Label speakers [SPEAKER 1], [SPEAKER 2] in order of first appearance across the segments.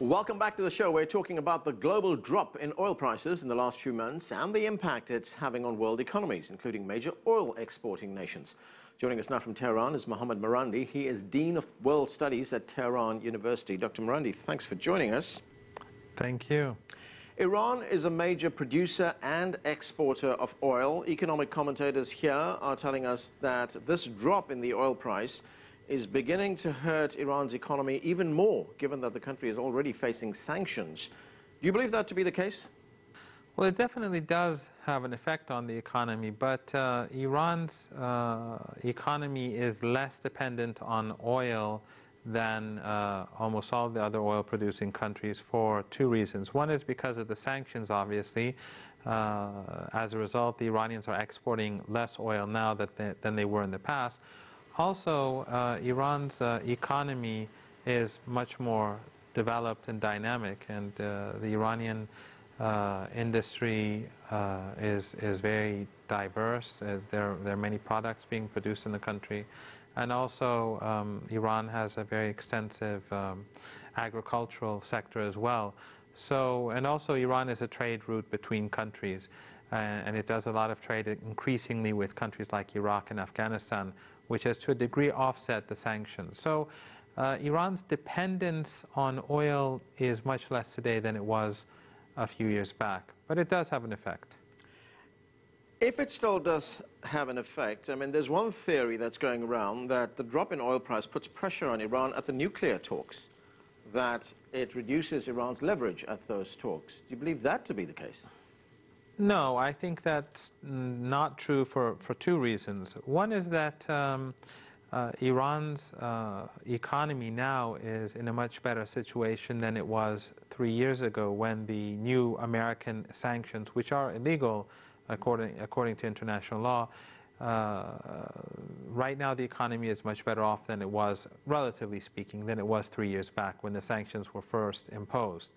[SPEAKER 1] Welcome back to the show. We're talking about the global drop in oil prices in the last few months and the impact it's having on world economies, including major oil exporting nations. Joining us now from Tehran is Mohammad Marandi. He is Dean of World Studies at Tehran University. Dr. Marandi, thanks for joining us.
[SPEAKER 2] Thank you.
[SPEAKER 1] Iran is a major producer and exporter of oil. Economic commentators here are telling us that this drop in the oil price is beginning to hurt Iran's economy even more, given that the country is already facing sanctions. Do you believe that to be the case?
[SPEAKER 2] Well, it definitely does have an effect on the economy, but Iran's economy is less dependent on oil than almost all the other oil-producing countries for two reasons. One is because of the sanctions, obviously. As a result, the Iranians are exporting less oil now than they were in the past. Also, Iran's economy is much more developed and dynamic, and the Iranian industry is very diverse. There are many products being produced in the country, and also Iran has a very extensive agricultural sector as well. And also Iran is a trade route between countries, and it does a lot of trade increasingly with countries like Iraq and Afghanistan, which has to a degree offset the sanctions. So Iran's dependence on oil is much less today than it was a few years back, but it does have an effect.
[SPEAKER 1] If it still does have an effect, I mean, there's one theory that's going around that the drop in oil price puts pressure on Iran at the nuclear talks, that it reduces Iran's leverage at those talks. Do you believe that to be the case?
[SPEAKER 2] No, I think that's not true for two reasons. One is that Iran's economy now is in a much better situation than it was 3 years ago when the new American sanctions, which are illegal according to international law, right now the economy is much better off than it was, relatively speaking, than it was 3 years back when the sanctions were first imposed.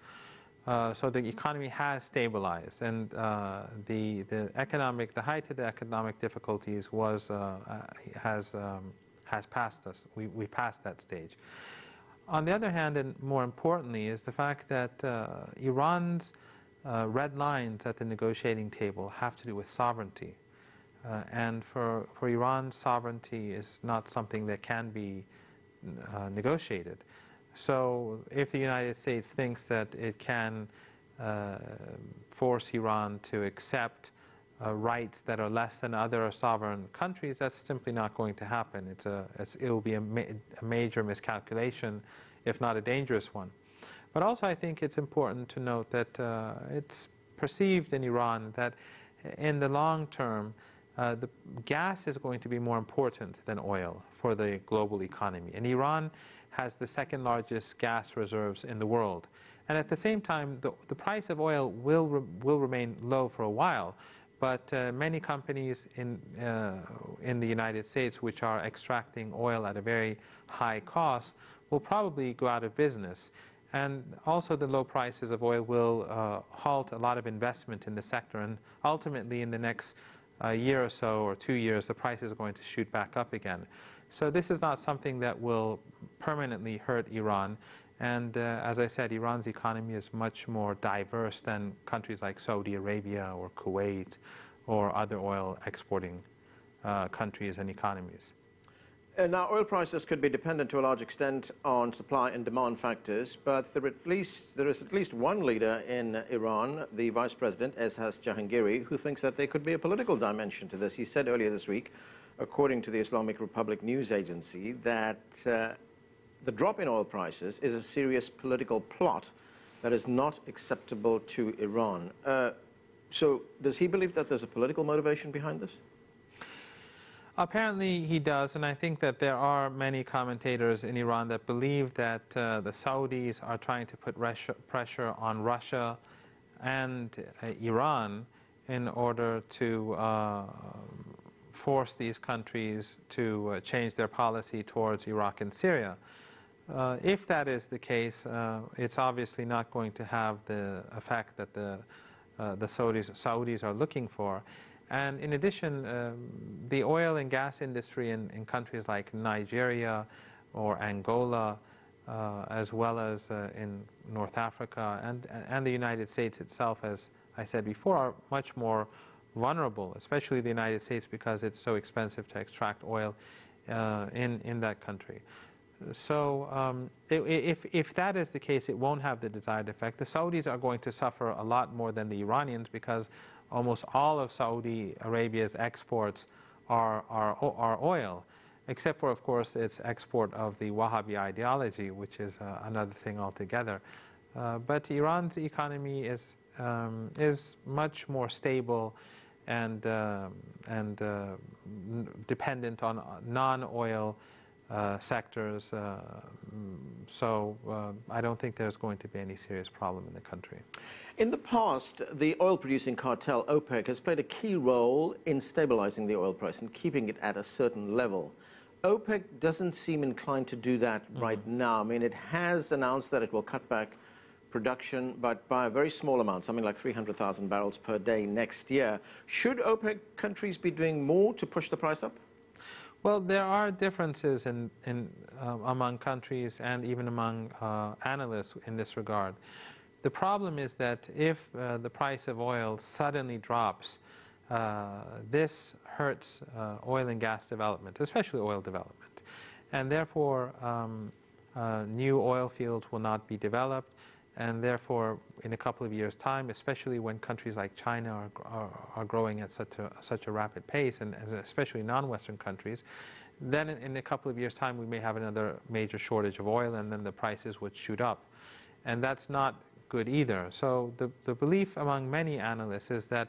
[SPEAKER 2] So the economy has stabilized, and the height of the economic difficulties has passed us. We passed that stage. On the other hand, and more importantly, is the fact that Iran's red lines at the negotiating table have to do with sovereignty. And for Iran, sovereignty is not something that can be negotiated. So if the United States thinks that it can force Iran to accept rights that are less than other sovereign countries, that's simply not going to happen. It will be a major miscalculation, if not a dangerous one. But also I think it's important to note that it's perceived in Iran that in the long term, the gas is going to be more important than oil for the global economy. And Iran has the second largest gas reserves in the world. And at the same time, the price of oil will remain low for a while. But many companies in the United States which are extracting oil at a very high cost will probably go out of business. And also the low prices of oil will halt a lot of investment in the sector. And ultimately in the next year or so, or 2 years, the price is going to shoot back up again. So this is not something that will permanently hurt Iran. And as I said, Iran's economy is much more diverse than countries like Saudi Arabia or Kuwait or other oil exporting countries and economies.
[SPEAKER 1] Now, oil prices could be dependent to a large extent on supply and demand factors, but there is at least one leader in Iran, the Vice President, Eshas Jahangiri, who thinks that there could be a political dimension to this. He said earlier this week, according to the Islamic Republic news agency, that the drop in oil prices is a serious political plot that is not acceptable to Iran. So does he believe that there's a political motivation behind this?
[SPEAKER 2] Apparently he does, and I think that there are many commentators in Iran that believe that the Saudis are trying to put pressure on Russia and Iran in order to force these countries to change their policy towards Iraq and Syria. If that is the case, it's obviously not going to have the effect that the Saudis are looking for. And in addition, the oil and gas industry in countries like Nigeria or Angola as well as in North Africa and the United States itself, as I said before, are much more vulnerable, especially the United States, because it's so expensive to extract oil in that country. So if that is the case, it won't have the desired effect. The Saudis are going to suffer a lot more than the Iranians, because almost all of Saudi Arabia's exports are oil, except for, of course, its export of the Wahhabi ideology, which is another thing altogether. But Iran's economy is much more stable and dependent on non-oil sectors, so I don't think there's going to be any serious problem in the country.
[SPEAKER 1] In the past, the oil-producing cartel, OPEC, has played a key role in stabilizing the oil price and keeping it at a certain level. OPEC doesn't seem inclined to do that right now. I mean, it has announced that it will cut back production, but by a very small amount, something like 300,000 barrels per day next year. Should OPEC countries be doing more to push the price up?
[SPEAKER 2] Well, there are differences among countries and even among analysts in this regard. The problem is that if the price of oil suddenly drops, this hurts oil and gas development, especially oil development. And therefore, new oil fields will not be developed. And therefore, in a couple of years' time, especially when countries like China are growing at such a rapid pace, and especially non-Western countries, then in a couple of years' time, we may have another major shortage of oil, and then the prices would shoot up. And that's not good either. So the belief among many analysts is that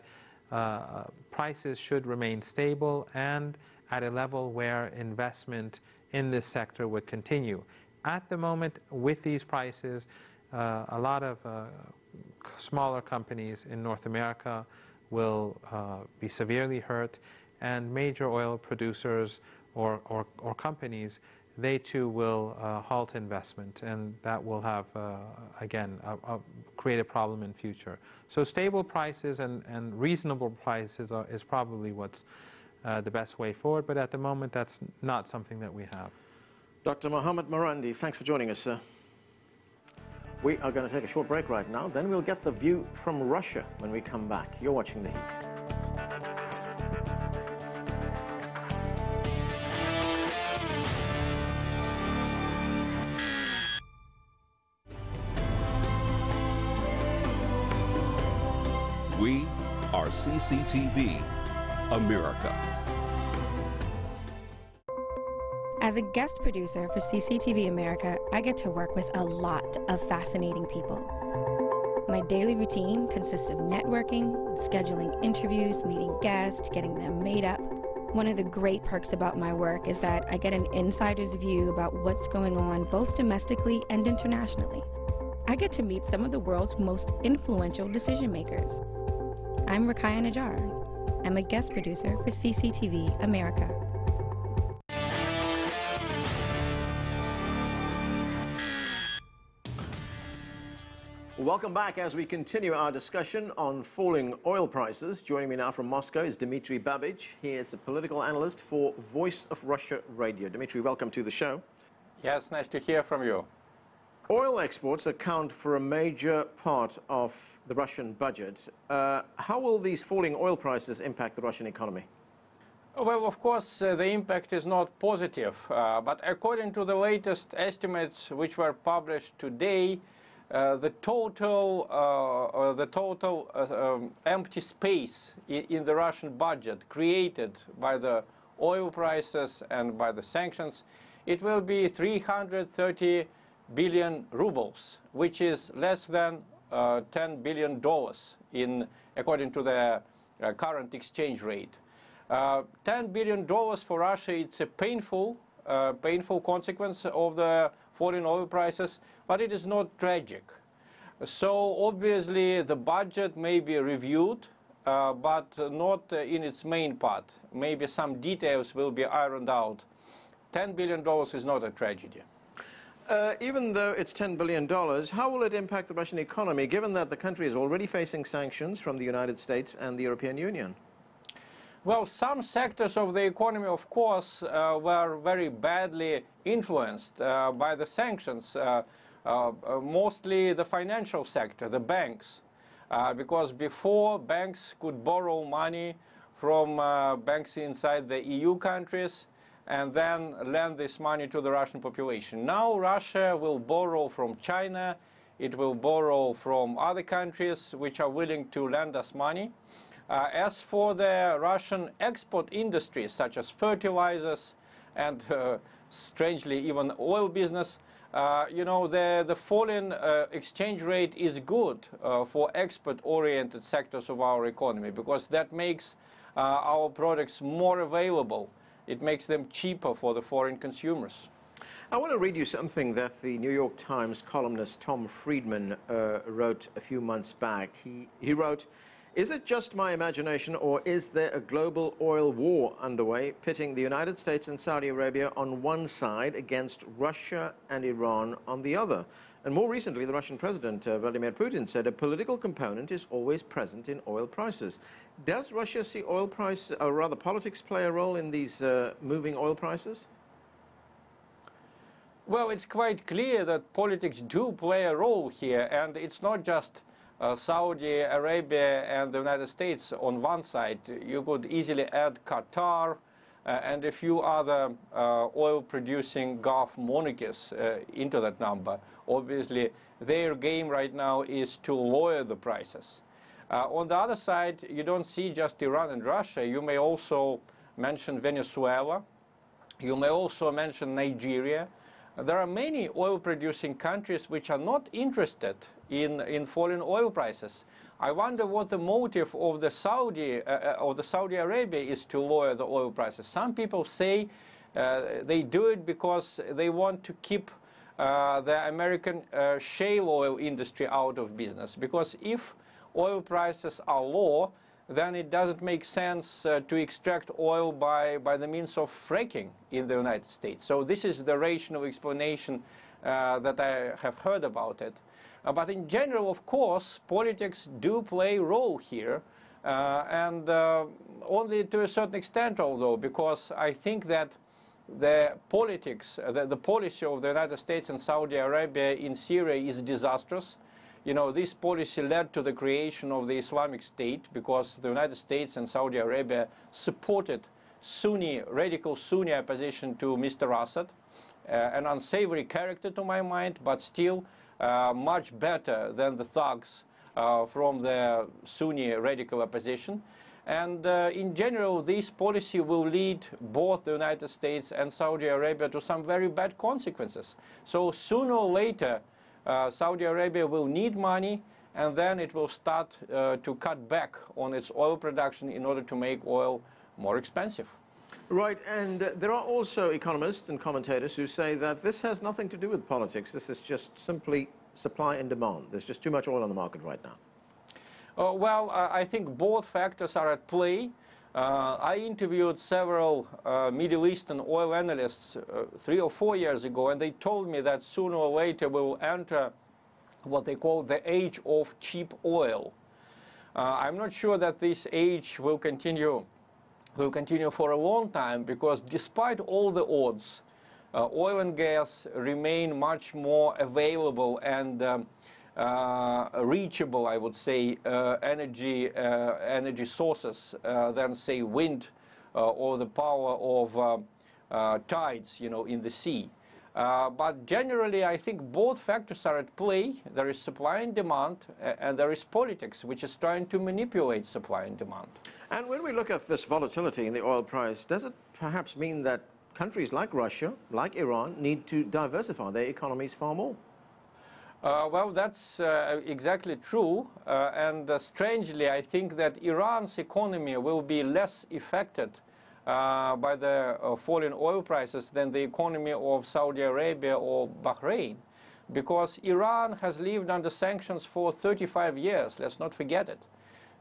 [SPEAKER 2] prices should remain stable and at a level where investment in this sector would continue. At the moment, with these prices, a lot of smaller companies in North America will be severely hurt, and major oil producers or companies, they too will halt investment, and that will have, again, create a problem in future. So stable prices and reasonable prices is probably what's the best way forward, but at the moment that's not something that we have.
[SPEAKER 1] Dr. Mohammad Marandi, thanks for joining us, sir. We are going to take a short break right now, then we'll get the view from Russia when we come back. You're watching The Heat.
[SPEAKER 3] We are CCTV America.
[SPEAKER 4] As a guest producer for CCTV America, I get to work with a lot of fascinating people. My daily routine consists of networking, scheduling interviews, meeting guests, getting them made up. One of the great perks about my work is that I get an insider's view about what's going on both domestically and internationally. I get to meet some of the world's most influential decision makers. I'm Rakaya Najjar. I'm a guest producer for CCTV America.
[SPEAKER 1] Welcome back as we continue our discussion on falling oil prices. Joining me now from Moscow is Dmitry Babich. He is a political analyst for Voice of Russia Radio. Dmitry, welcome to the show.
[SPEAKER 5] Yes, nice to hear from you.
[SPEAKER 1] Oil exports account for a major part of the Russian budget. How will these falling oil prices impact the Russian economy?
[SPEAKER 5] Well, of course, the impact is not positive, but according to the latest estimates which were published today, the total empty space in the Russian budget created by the oil prices and by the sanctions, it will be 330 billion rubles, which is less than $10 billion according to the current exchange rate. $10 billion for Russia, it's a painful consequence of the falling oil prices, but it is not tragic. So obviously the budget may be reviewed, but not in its main part. Maybe some details will be ironed out. $10 billion is not a tragedy.
[SPEAKER 1] Even though it's $10 billion, how will it impact the Russian economy, given that the country is already facing sanctions from the United States and the European Union?
[SPEAKER 5] Well, some sectors of the economy, of course, were very badly influenced by the sanctions, mostly the financial sector, the banks, because before banks could borrow money from banks inside the EU countries and then lend this money to the Russian population. Now Russia will borrow from China, it will borrow from other countries which are willing to lend us money. As for the Russian export industries, such as fertilizers and, strangely, even oil business, you know, the falling exchange rate is good for export-oriented sectors of our economy, because that makes our products more available. It makes them cheaper for the foreign consumers.
[SPEAKER 1] I want to read you something that the New York Times columnist Tom Friedman wrote a few months back. He wrote, "Is it just my imagination, or is there a global oil war underway, pitting the United States and Saudi Arabia on one side against Russia and Iran on the other?" And more recently, the Russian President, Vladimir Putin, said a political component is always present in oil prices. Does Russia see oil price, or rather politics, play a role in these moving oil prices?
[SPEAKER 5] Well, it's quite clear that politics do play a role here, and it's not just Saudi Arabia and the United States on one side. You could easily add Qatar and a few other oil-producing Gulf monarchies into that number. Obviously, their game right now is to lower the prices. On the other side, you don't see just Iran and Russia. You may also mention Venezuela. You may also mention Nigeria. There are many oil-producing countries which are not interested in falling oil prices. I wonder what the motive of the Saudi Arabia is to lower the oil prices. Some people say they do it because they want to keep the American shale oil industry out of business. Because if oil prices are low, then it doesn't make sense to extract oil by the means of fracking in the United States. So this is the rational explanation that I have heard about it. But in general, of course, politics do play a role here, and only to a certain extent, although, because I think that the politics, the policy of the United States and Saudi Arabia in Syria is disastrous. You know, this policy led to the creation of the Islamic State because the United States and Saudi Arabia supported radical Sunni opposition to Mr. Assad, an unsavory character to my mind, but still much better than the thugs from the Sunni radical opposition. And in general, this policy will lead both the United States and Saudi Arabia to some very bad consequences. So sooner or later, Saudi Arabia will need money, and then it will start to cut back on its oil production in order to make oil more expensive.
[SPEAKER 1] Right, and there are also economists and commentators who say that this has nothing to do with politics. This is just simply supply and demand. There's just too much oil on the market right now.
[SPEAKER 5] Well, I think both factors are at play. I interviewed several Middle Eastern oil analysts 3 or 4 years ago, and they told me that sooner or later we will enter what they call the age of cheap oil. I'm not sure that this age will continue for a long time, because despite all the odds, oil and gas remain much more available and reachable, I would say, energy sources than, say, wind or the power of tides, you know, in the sea. But generally, I think both factors are at play. There is supply and demand, and there is politics, which is trying to manipulate supply and demand.
[SPEAKER 1] And when we look at this volatility in the oil price, does it perhaps mean that countries like Russia, like Iran, need to diversify their economies far more?
[SPEAKER 5] Well, that's exactly true. And strangely, I think that Iran's economy will be less affected by the falling oil prices than the economy of Saudi Arabia or Bahrain, because Iran has lived under sanctions for 35 years. Let's not forget it.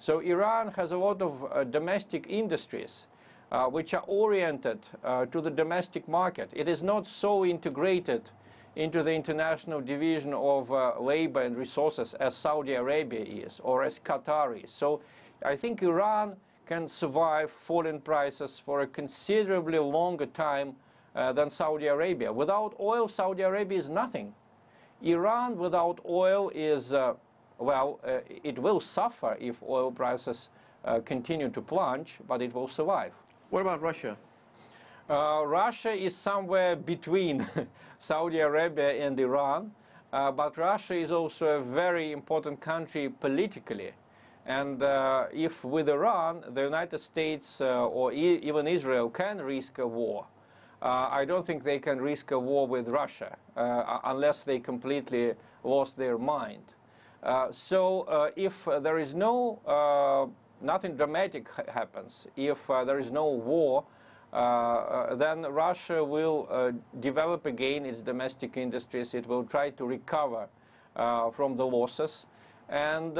[SPEAKER 5] So Iran has a lot of domestic industries which are oriented to the domestic market. It is not so integrated into the international division of labor and resources as Saudi Arabia is, or as Qatar is. So I think Iran can survive falling prices for a considerably longer time than Saudi Arabia. Without oil, Saudi Arabia is nothing. Iran without oil is, it will suffer if oil prices continue to plunge, but it will survive.
[SPEAKER 1] What about Russia?
[SPEAKER 5] Russia is somewhere between Saudi Arabia and Iran, but Russia is also a very important country politically. And if with Iran, the United States or even Israel can risk a war, I don't think they can risk a war with Russia unless they completely lost their mind. So if there is nothing dramatic happens, if there is no war, then Russia will develop again its domestic industries. It will try to recover from the losses. And,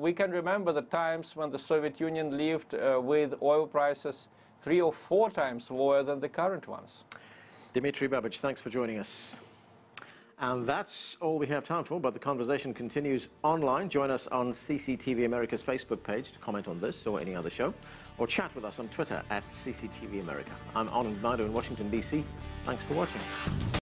[SPEAKER 5] we can remember the times when the Soviet Union lived with oil prices 3 or 4 times lower than the current ones.
[SPEAKER 1] Dmitry Babich, thanks for joining us. And that's all we have time for, but the conversation continues online. Join us on CCTV America's Facebook page to comment on this or any other show, or chat with us on Twitter @CCTV America. I'm Anand Naidu in Washington, D.C. Thanks for watching.